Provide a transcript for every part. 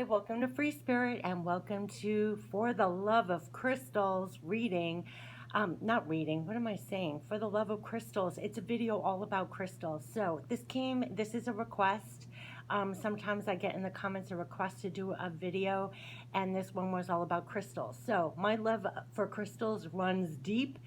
welcome to Free Spirit and welcome to For the Love of Crystals reading. Not reading, what am I saying? For the Love of Crystals. It's a video all about crystals. So this is a request. Sometimes I get in the comments a request to do a video, and this one was all about crystals. So my love for crystals runs deep.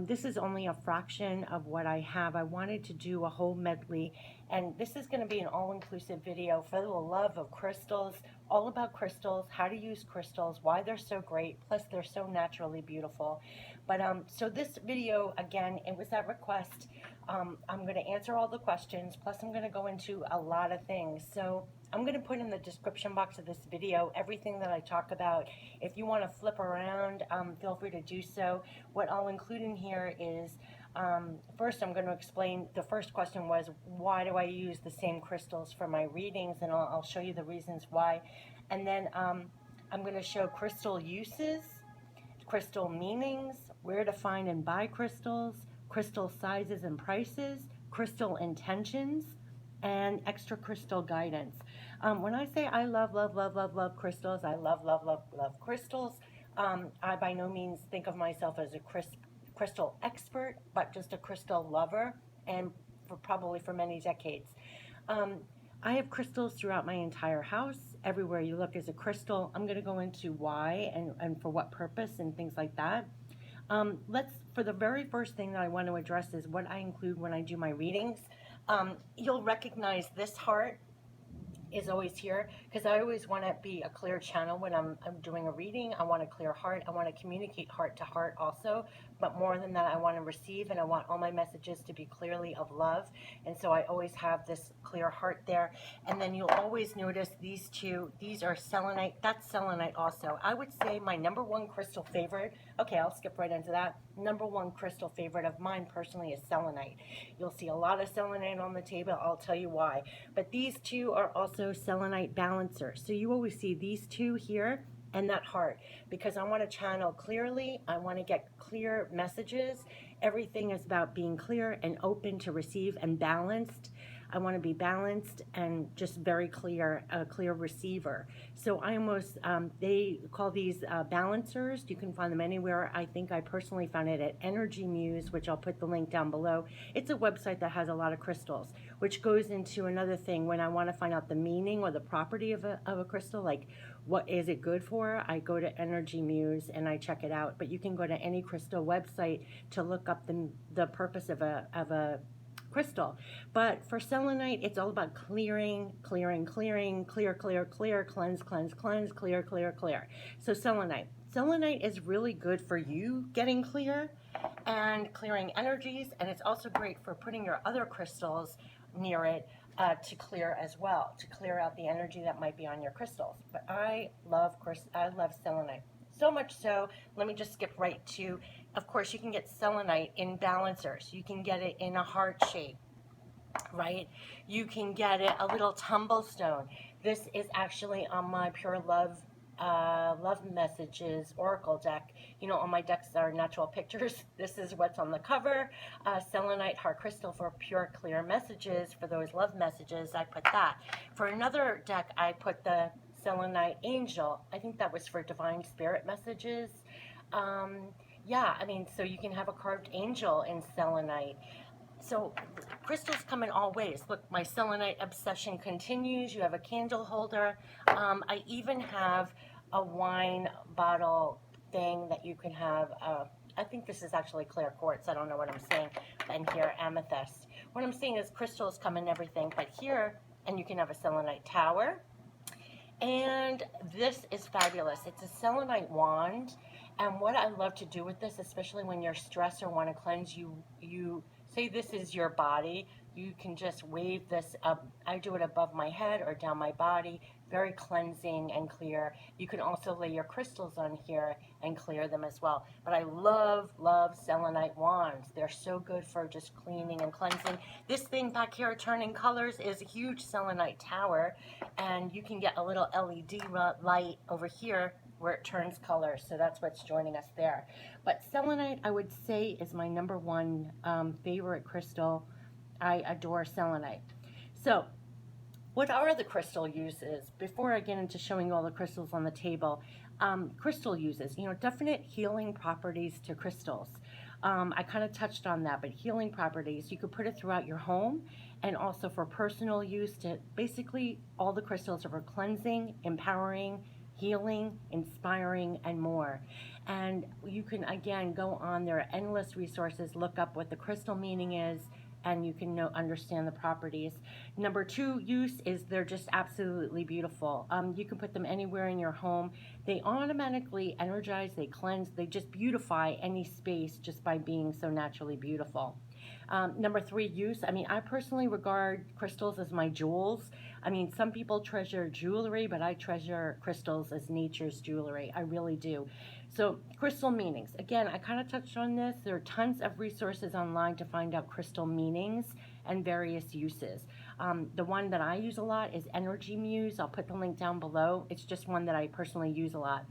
This is only a fraction of what I have. I wanted to do a whole medley, and this is going to be an all-inclusive video for the love of crystals, all about crystals, how to use crystals, why they're so great, plus they're so naturally beautiful. But so this video, again, it was that request. I'm going to answer all the questions, plus I'm going to go into a lot of things. So I'm going to put in the description box of this video everything that I talk about. If you want to flip around, feel free to do so. What I'll include in here is, first I'm going to explain, the first question was, why do I use the same crystals for my readings? And I'll show you the reasons why. And then I'm going to show crystal uses, crystal meanings, where to find and buy crystals, crystal sizes and prices, crystal intentions, and extra crystal guidance. When I say I love crystals, I love crystals. I by no means think of myself as a crystal expert, but just a crystal lover, and probably for many decades. I have crystals throughout my entire house. Everywhere you look is a crystal. I'm going to go into why and for what purpose and things like that. For the very first thing that I want to address is what I include when I do my readings. You'll recognize this heart is always here because I always want to be a clear channel when I'm doing a reading. I want a clear heart. I want to communicate heart to heart also, but more than that, I want to receive, and I want all my messages to be clearly of love. And so I always have this clear heart there. And then you'll always notice these two. These are selenite. That's selenite also. I would say my number one crystal favorite. Okay, I'll skip right into that. Number one crystal favorite of mine personally is selenite. You'll see a lot of selenite on the table. I'll tell you why. But these two are also selenite balancers. So you always see these two here and that heart, because I want to channel clearly. I want to get clear messages. Everything is about being clear and open to receive and balanced. I want to be balanced and just very clear, a clear receiver. So I almost, they call these balancers. You can find them anywhere. I think I personally found it at Energy Muse, which I'll put the link down below. It's a website that has a lot of crystals, which goes into another thing. When I want to find out the meaning or the property of a crystal, like what is it good for, I go to Energy Muse and I check it out. But you can go to any crystal website to look up the purpose of a crystal. But for selenite, it's all about clearing, clear, cleanse, clear. So selenite is really good for you getting clear and clearing energies, and it's also great for putting your other crystals near it to clear as well, to clear out the energy that might be on your crystals. But I love selenite. So much so, let me just skip right to, of course, you can get selenite in balancers. You can get it in a heart shape, right? You can get it a little tumble stone. This is actually on my Pure Love Messages Oracle deck. You know, all my decks are natural pictures. This is what's on the cover. Selenite heart crystal for pure, clear messages. For those love messages, I put that. For another deck, I put the Selenite angel. I think that was for divine spirit messages. Yeah, I mean, so you can have a carved angel in selenite. So crystals come in all ways. Look, my selenite obsession continues. You have a candle holder. I even have a wine bottle thing that you can have. I think this is actually clear quartz. I don't know what I'm saying. And here, amethyst. What I'm saying is crystals come in everything. But here, and you can have a selenite tower. And this is fabulous. It's a selenite wand. And what I love to do with this, especially when you're stressed or want to cleanse, you say this is your body, you can just wave this up. I do it above my head or down my body, very cleansing and clear. You can also lay your crystals on here and clear them as well. But I love selenite wands. They're so good for just cleaning and cleansing. This thing back here, turning colors, is a huge selenite tower, and you can get a little LED light over here where it turns color, so that's what's joining us there. But selenite, I would say, is my number one favorite crystal. I adore selenite. So What are the crystal uses? Before I get into showing you all the crystals on the table, crystal uses, definite healing properties to crystals. I kind of touched on that, but healing properties, you could put it throughout your home and also for personal use. To basically, all the crystals are for cleansing, empowering, healing, inspiring, and more. And you can, again, go on, there are endless resources, look up what the crystal meaning is, and you can understand the properties. Number two use is they're just absolutely beautiful. You can put them anywhere in your home. They automatically energize, they cleanse, they just beautify any space just by being so naturally beautiful. Number three use, I personally regard crystals as my jewels. Some people treasure jewelry, but I treasure crystals as nature's jewelry. I really do. So crystal meanings. Again, I kind of touched on this. There are tons of resources online to find out crystal meanings and various uses. The one that I use a lot is Energy Muse. I'll put the link down below. It's just one that I personally use a lot.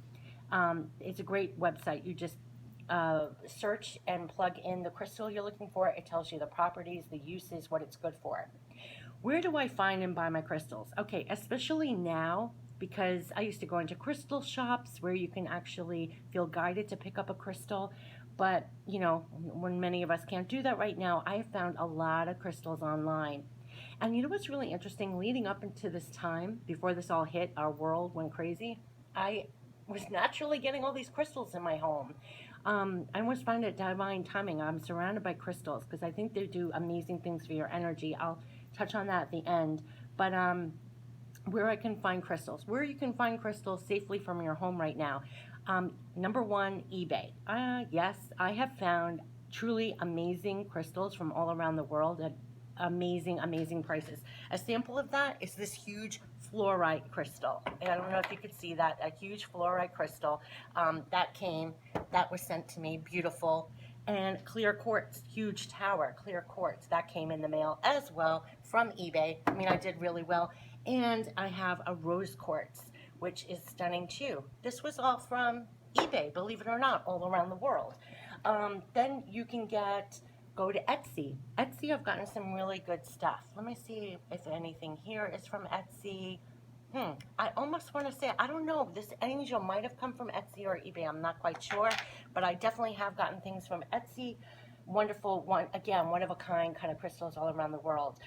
It's a great website. You just search and plug in the crystal you're looking for. It tells you the properties, the uses, what it's good for. Where do I find and buy my crystals? Okay, especially now, because I used to go into crystal shops where you can actually feel guided to pick up a crystal. But, when many of us can't do that right now, I have found a lot of crystals online. And you know what's really interesting? Leading up into this time, before this all hit, our world went crazy, I was naturally getting all these crystals in my home. I almost find it divine timing. I'm surrounded by crystals because I think they do amazing things for your energy. I'll touch on that at the end. But where I can find crystals, where you can find crystals safely from your home right now. Number one, eBay. Yes, I have found truly amazing crystals from all around the world at amazing, amazing prices. A sample of that is this huge fluorite crystal. And I don't know if you could see that, a huge fluorite crystal that was sent to me, beautiful. And clear quartz, huge tower, clear quartz, that came in the mail as well from eBay. I did really well. And I have a rose quartz, which is stunning too. This was all from eBay, believe it or not, all around the world. Then you can go to Etsy. Etsy, I've gotten some really good stuff. Let me see if anything here is from Etsy. I almost want to say, I don't know, this angel might have come from Etsy or eBay, I'm not quite sure, but I definitely have gotten things from Etsy. Wonderful, one of a kind crystals all around the world.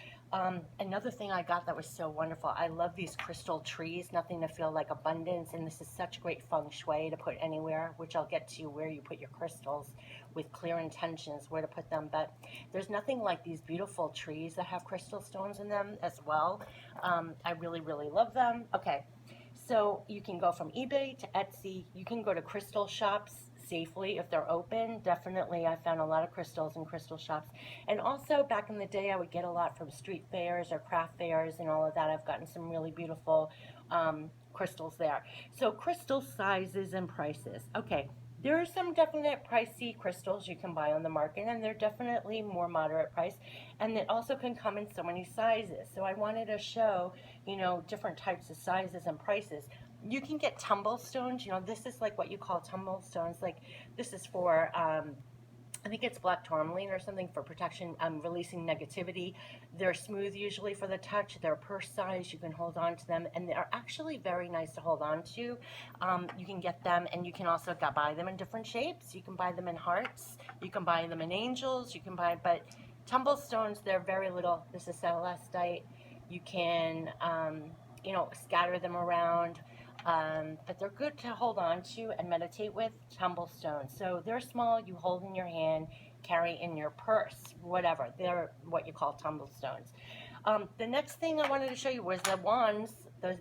Another thing I got that was so wonderful, I love these crystal trees, nothing to feel like abundance, and this is such great feng shui to put anywhere, which I'll get to where you put your crystals with clear intentions, where to put them, but there's nothing like these beautiful trees that have crystal stones in them as well. I really, really love them. Okay, so you can go from eBay to Etsy, you can go to crystal shops safely if they're open. Definitely, I found a lot of crystals in crystal shops. And also, back in the day, I would get a lot from street fairs or craft fairs and all of that. I've gotten some really beautiful crystals there. So crystal sizes and prices. Okay, there are some definite pricey crystals you can buy on the market, and they're definitely more moderate price, and it also can come in so many sizes. So I wanted to show, different types of sizes and prices. You can get tumble stones. This is like what you call tumble stones. Like this is for, I think it's black tourmaline or something for protection, releasing negativity. They're smooth usually for the touch. They're purse size. You can hold on to them, and they're actually very nice to hold on to. You can get them, and you can also buy them in different shapes. You can buy them in hearts. You can buy them in angels. But tumble stones, they're very little. This is celestite. You can, scatter them around. But they're good to hold on to and meditate with, tumble stones. So they're small, you hold in your hand, carry in your purse, whatever. They're what you call tumble stones. The next thing I wanted to show you was the wands.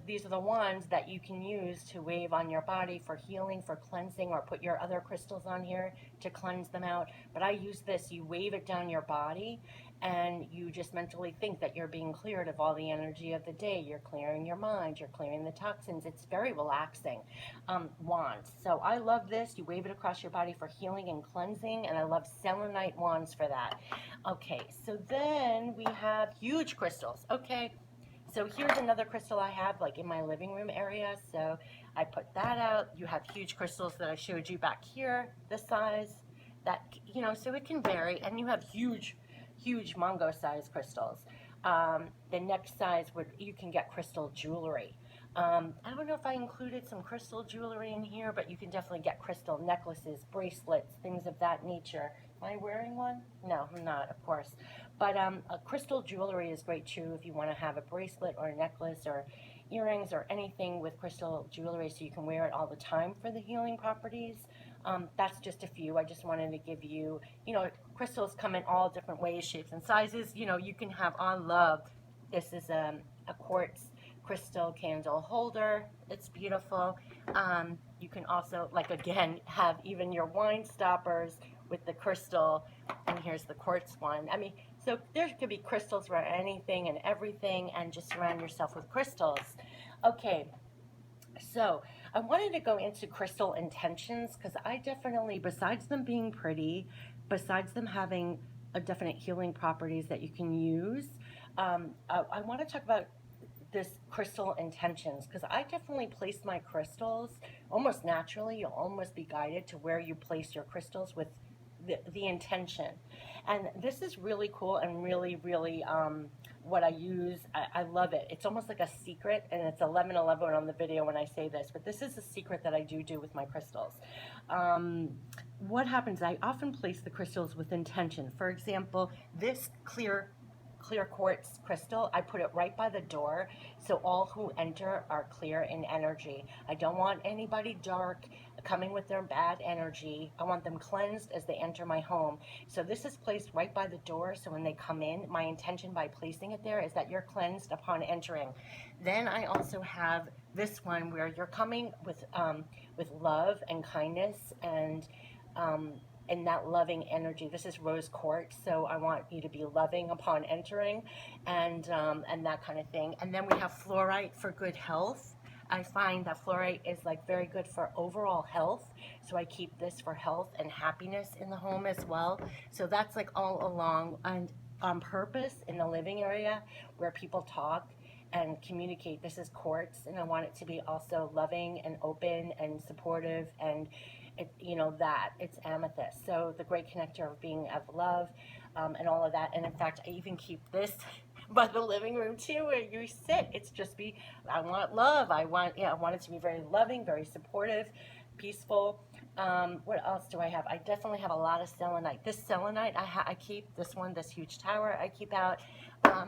These are the wands that you can use to wave on your body for healing, for cleansing, or put your other crystals on here to cleanse them out. But I use this, you wave it down your body, and you just mentally think that you're being cleared of all the energy of the day. You're clearing your mind, you're clearing the toxins. It's very relaxing. Wands. So I love this. You wave it across your body for healing and cleansing, and I love selenite wands for that. Okay, so then we have huge crystals. Okay, so here's another crystal I have like in my living room area. So I put that out. You have huge crystals that I showed you back here, the size that, so it can vary, and you have huge mango size crystals. The next size would, you can get crystal jewelry. I don't know if I included some crystal jewelry in here, but you can definitely get crystal necklaces, bracelets, things of that nature. Am I wearing one? No, I'm not, of course. But a crystal jewelry is great too if you want to have a bracelet or a necklace or earrings or anything with crystal jewelry so you can wear it all the time for the healing properties. That's just a few. I just wanted to give you, crystals come in all different ways, shapes, and sizes. You can have on love. This is a quartz crystal candle holder. It's beautiful. You can also, like, again, have even your wine stoppers with the crystal, and here's the quartz one. I mean, so there could be crystals for anything and everything, and just surround yourself with crystals. Okay, so I wanted to go into crystal intentions because I definitely, besides them being pretty, besides them having a definite healing properties that you can use, I want to talk about this crystal intentions because I definitely place my crystals almost naturally. You'll almost be guided to where you place your crystals with the intention. And this is really cool and really, really what I use. I love it. It's almost like a secret, and it's 11:11 on the video when I say this, but this is a secret that I do with my crystals. What happens, I often place the crystals with intention. For example, this clear quartz crystal, I put it right by the door so all who enter are clear in energy. I don't want anybody dark coming with their bad energy. I want them cleansed as they enter my home. So this is placed right by the door, so when they come in, my intention by placing it there is that you're cleansed upon entering. Then I also have this one where you're coming with love and kindness and that loving energy. This is rose quartz, so I want you to be loving upon entering, and that kind of thing. And then we have fluorite for good health. I find that fluorite is like very good for overall health, so I keep this for health and happiness in the home as well. So that's like all along and on purpose in the living area where people talk and communicate. This is quartz, and I want it to be also loving and open and supportive, and that it's amethyst, so the great connector of being of love, and all of that. And in fact, I even keep this by the living room too, where you sit. It's just I want love. I want it to be very loving, very supportive, peaceful. What else do I have? I definitely have a lot of selenite. This selenite, I keep this one, this huge tower I keep out. I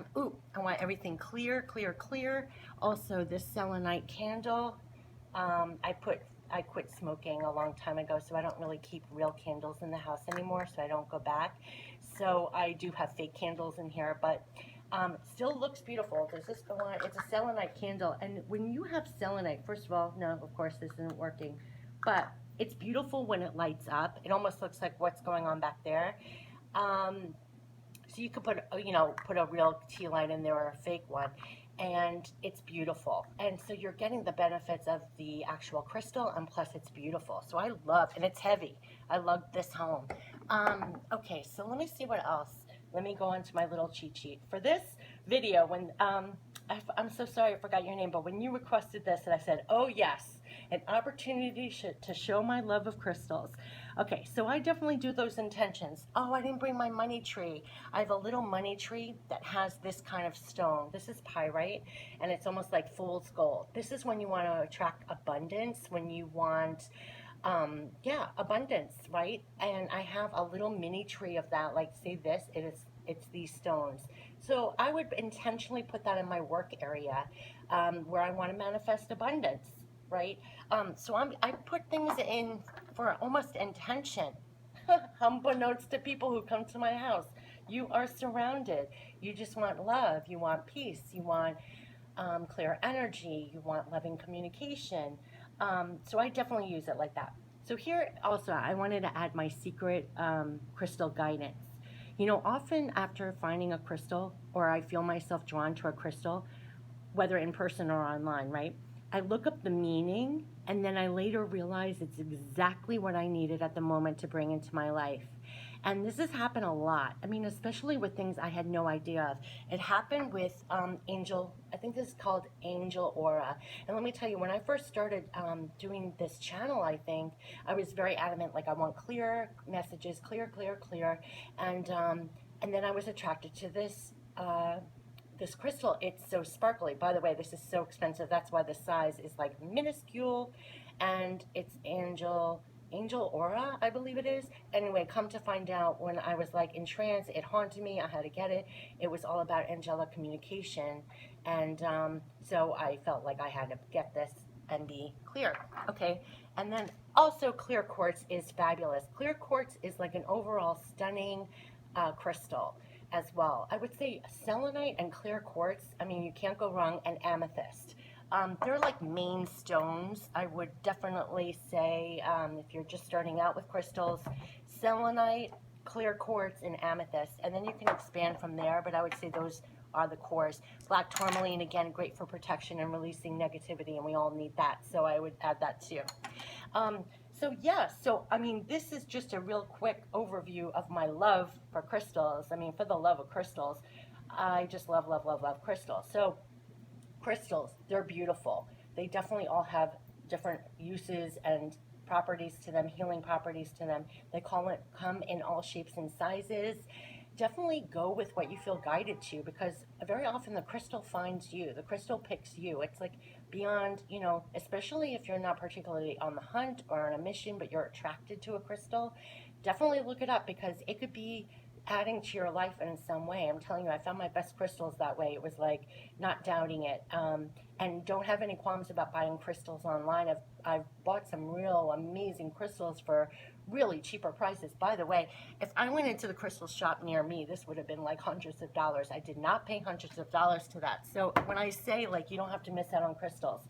want everything clear, clear, clear. Also, this selenite candle, I quit smoking a long time ago, so I don't really keep real candles in the house anymore, so I don't go back. So I do have fake candles in here, but still looks beautiful. Does this go on? It's a selenite candle, and when you have selenite, first of all, no, of course this isn't working, but it's beautiful when it lights up. It almost looks like what's going on back there. So you could put a real tea light in there or a fake one, and it's beautiful. And so you're getting the benefits of the actual crystal, and plus it's beautiful. So I love, and it's heavy. I love this home. Okay, so let me see what else. Let me go on to my little cheat sheet. For this video, when I'm so sorry I forgot your name, but when you requested this, and I said, oh yes, an opportunity to show my love of crystals. Okay, so I definitely do those intentions. Oh, I didn't bring my money tree. I have a little money tree that has this kind of stone. This is pyrite, and it's almost like fool's gold. This is when you want to attract abundance, when you want abundance, right? And I have a little mini tree of that, like say this, it's these stones. So I would intentionally put that in my work area, where I want to manifest abundance, right? So I put things in for almost intention. Unbeknownst to people who come to my house, you are surrounded. You just want love, you want peace, you want clear energy, you want loving communication. So I definitely use it like that. So here also, I wanted to add my secret crystal guidance. Often after finding a crystal, or I feel myself drawn to a crystal, whether in person or online, right? I look up the meaning, and then I later realize it's exactly what I needed at the moment to bring into my life. And this has happened a lot. I mean, especially with things I had no idea of. It happened with angel, I think this is called angel aura. And let me tell you, when I first started doing this channel, I think, I was very adamant, like I want clear messages, clear, clear, clear. And then I was attracted to this this crystal, it's so sparkly. By the way, this is so expensive. That's why the size is like minuscule, and it's angel aura, I believe it is. Anyway, come to find out, when I was like in trance, it haunted me. I had to get it. It was all about angelic communication, and so I felt like I had to get this and be clear. Okay, and then also clear quartz is fabulous. Clear quartz is like an overall stunning crystal as well. I would say selenite and clear quartz, I mean, you can't go wrong, and amethyst. They're like main stones. I would definitely say, if you're just starting out with crystals, selenite, clear quartz, and amethyst. And then you can expand from there, but I would say those are the cores. Black tourmaline, again, great for protection and releasing negativity, and we all need that. So I would add that too. So yeah, so I mean, this is just a real quick overview of my love for crystals. I mean, for the love of crystals, I just love, love, love, love crystals. So crystals, they're beautiful. They definitely all have different uses and properties to them, healing properties to them. They come in all shapes and sizes. Definitely go with what you feel guided to, because very often the crystal finds you. The crystal picks you. It's like beyond, you know, especially if you're not particularly on the hunt or on a mission, but you're attracted to a crystal, definitely look it up, because it could be adding to your life in some way. I'm telling you, I found my best crystals that way. It was like not doubting it. And don't have any qualms about buying crystals online. I've bought some real amazing crystals for really cheaper prices. By the way, if I went into the crystal shop near me, this would have been like hundreds of dollars. I did not pay hundreds of dollars to that. So when I say, like, you don't have to miss out on crystals.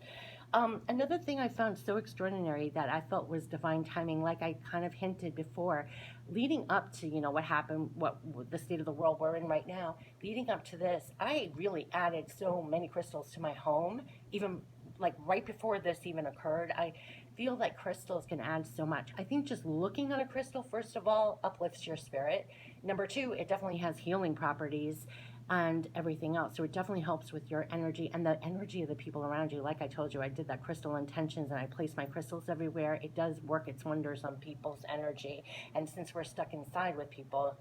Another thing I found so extraordinary that I felt was divine timing, like I kind of hinted before, leading up to, you know, what happened, what the state of the world we're in right now, leading up to this, I really added so many crystals to my home, even like right before this even occurred. I feel like crystals can add so much. I think just looking at a crystal, first of all, uplifts your spirit. Number two, it definitely has healing properties and everything else. So it definitely helps with your energy and the energy of the people around you. Like I told you, I did that crystal intentions and I place my crystals everywhere. It does work its wonders on people's energy. And since we're stuck inside with people,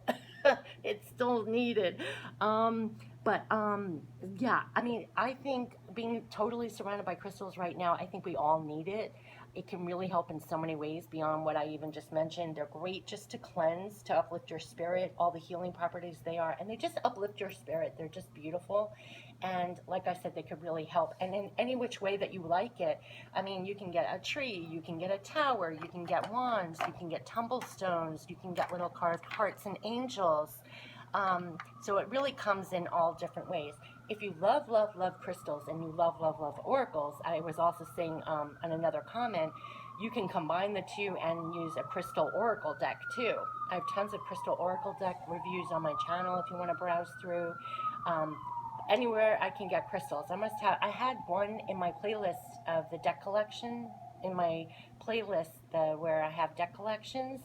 it's still needed. Yeah, I mean, I think being totally surrounded by crystals right now, I think we all need it. It can really help in so many ways beyond what I even just mentioned. They're great just to cleanse, to uplift your spirit, all the healing properties they are, and they just uplift your spirit. They're just beautiful. And like I said, they could really help. And in any which way that you like it, I mean, you can get a tree, you can get a tower, you can get wands, you can get tumble stones, you can get little carved hearts and angels. So it really comes in all different ways. If you love, love, love crystals and you love, love, love oracles, I was also saying on another comment, you can combine the two and use a crystal oracle deck too. I have tons of crystal oracle deck reviews on my channel if you want to browse through. Anywhere I can get crystals. I had one in my playlist of the deck collection, in my playlist where I have deck collections.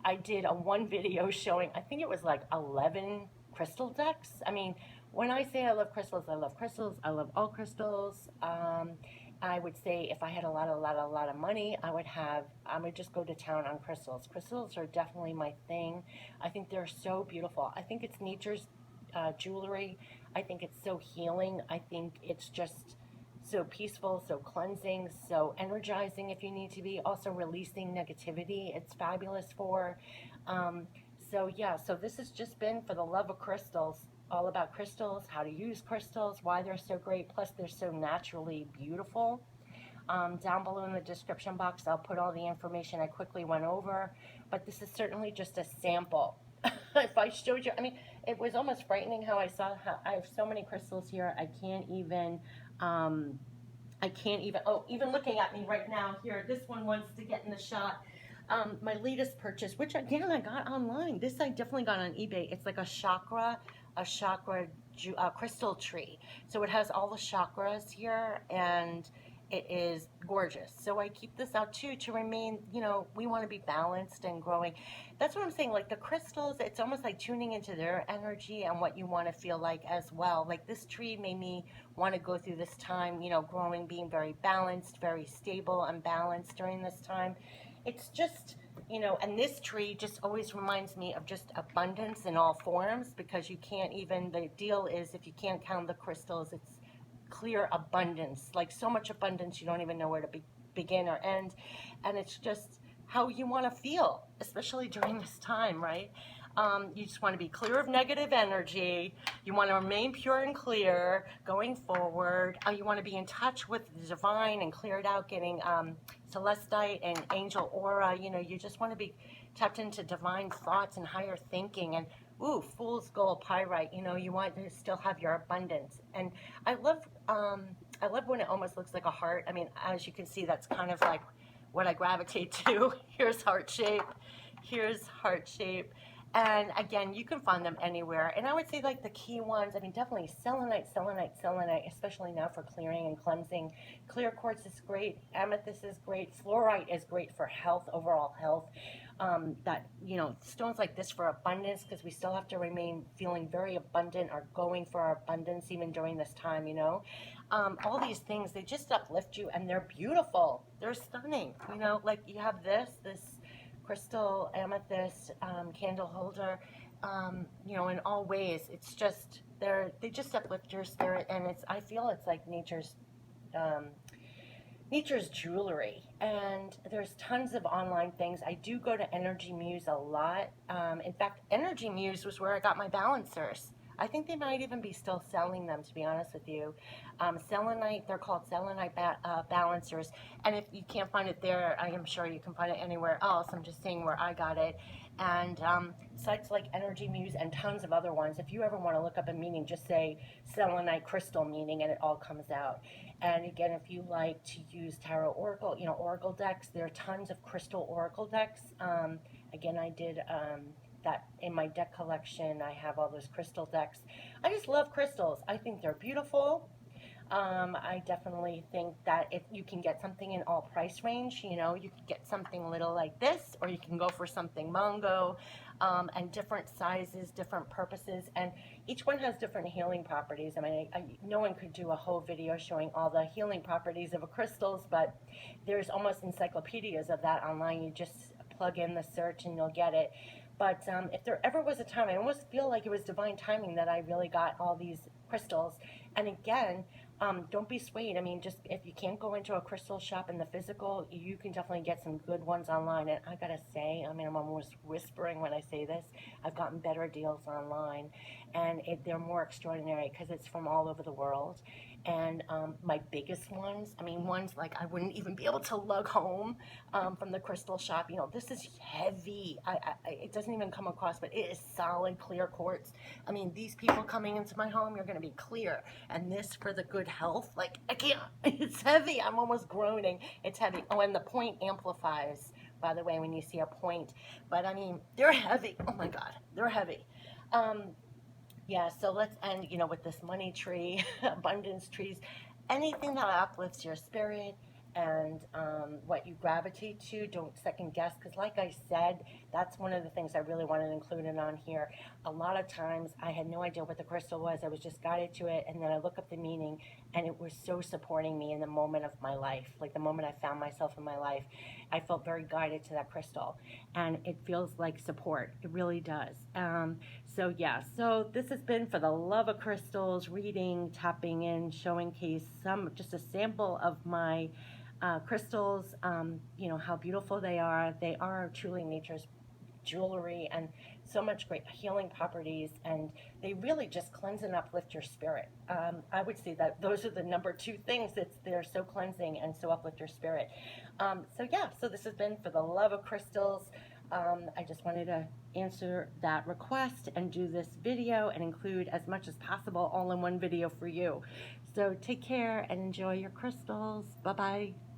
I did one video showing, I think it was like 11 crystal decks. I mean, when I say I love crystals, I love crystals. I love all crystals. I would say if I had a lot of money, I would just go to town on crystals. Crystals are definitely my thing. I think they're so beautiful. I think it's nature's jewelry. I think it's so healing. I think it's just so peaceful, so cleansing, so energizing if you need to be. Also releasing negativity, it's fabulous for. So yeah, so this has just been For the Love of Crystals, all about crystals, how to use crystals, why they're so great, plus they're so naturally beautiful. Down below in the description box, I'll put all the information I quickly went over, but this is certainly just a sample. If I showed you, I mean, it was almost frightening how I saw how I have so many crystals here. I can't even, oh, even looking at me right now here, this one wants to get in the shot. My latest purchase, which again, I got online. This I definitely got on eBay. It's like a chakra crystal tree. So it has all the chakras here, and it is gorgeous. So I keep this out too to remain, you know, we want to be balanced and growing. That's what I'm saying. Like the crystals, it's almost like tuning into their energy and what you want to feel like as well. Like this tree made me want to go through this time, you know, growing, being very balanced, very stable and balanced during this time. it's just, you know, and this tree just always reminds me of just abundance in all forms, because you can't even, the deal is if you can't count the crystals, it's clear abundance, like so much abundance you don't even know where to begin or end. And it's just how you want to feel, especially during this time, right? You just want to be clear of negative energy. You want to remain pure and clear going forward. You want to be in touch with the divine and clear it out, getting celestite and angel aura. You know, you just want to be tapped into divine thoughts and higher thinking. And ooh, fool's gold, pyrite. You know, you want to still have your abundance. And I love when it almost looks like a heart. I mean, as you can see, that's kind of like what I gravitate to. Here's heart shape. Here's heart shape. And again, you can find them anywhere. And I would say like the key ones, I mean, definitely selenite, selenite, selenite, especially now for clearing and cleansing. Clear quartz is great. Amethyst is great. Fluorite is great for health, overall health. That, you know, stones like this for abundance, because we still have to remain feeling very abundant or going for our abundance even during this time, you know. All these things, they just uplift you, and they're beautiful. They're stunning, you know, like you have this crystal amethyst candle holder, you know, in all ways. It's just, they just uplift your spirit, and I feel it's like nature's jewelry. And there's tons of online things. I do go to Energy Muse a lot. In fact, Energy Muse was where I got my balancers. I think they might even be still selling them, to be honest with you. Selenite, they're called Selenite balancers. And if you can't find it there, I am sure you can find it anywhere else. I'm just saying where I got it. And sites like Energy Muse and tons of other ones. If you ever want to look up a meaning, just say selenite crystal meaning, and it all comes out. And again, if you like to use tarot oracle, you know, oracle decks, there are tons of crystal oracle decks. Again, I did that in my deck collection. I have all those crystal decks. I just love crystals. I think they're beautiful. I definitely think that if you can get something in all price range, you know, you can get something little like this, or you can go for something mango, and different sizes, different purposes, and each one has different healing properties. I mean, no one could do a whole video showing all the healing properties of a crystals, but there's almost encyclopedias of that online. You just plug in the search and you'll get it. But if there ever was a time, I almost feel like it was divine timing that I really got all these crystals. And again, don't be swayed. I mean, just if you can't go into a crystal shop in the physical, you can definitely get some good ones online. And I gotta say, I mean, I'm almost whispering when I say this, I've gotten better deals online, and they're more extraordinary because it's from all over the world. And my biggest ones, I mean, ones like I wouldn't even be able to lug home from the crystal shop. You know, this is heavy. It doesn't even come across, but it is solid clear quartz. I mean, these people coming into my home, you're going to be clear. And this for the good health, like, I can't, it's heavy. I'm almost groaning. It's heavy. Oh, and the point amplifies, by the way, when you see a point. But I mean, they're heavy. Oh my God, they're heavy. Yeah, so let's end, you know, with this money tree, abundance trees, anything that uplifts your spirit and what you gravitate to. Don't second guess, because like I said, that's one of the things I really wanted to include in on here. A lot of times I had no idea what the crystal was. I was just guided to it, and then I look up the meaning, and it was so supporting me in the moment of my life. Like the moment I found myself in my life, I felt very guided to that crystal, and it feels like support. It really does. So yeah, so this has been For the Love of Crystals reading, tapping in, showing case, just a sample of my crystals, you know, how beautiful they are. They are truly nature's jewelry, and so much great healing properties, and they really just cleanse and uplift your spirit. I would say that those are the number two things. They're so cleansing and so uplift your spirit. So yeah, so this has been For the Love of Crystals. I just wanted to answer that request and do this video and include as much as possible all in one video for you. So take care and enjoy your crystals. Bye-bye.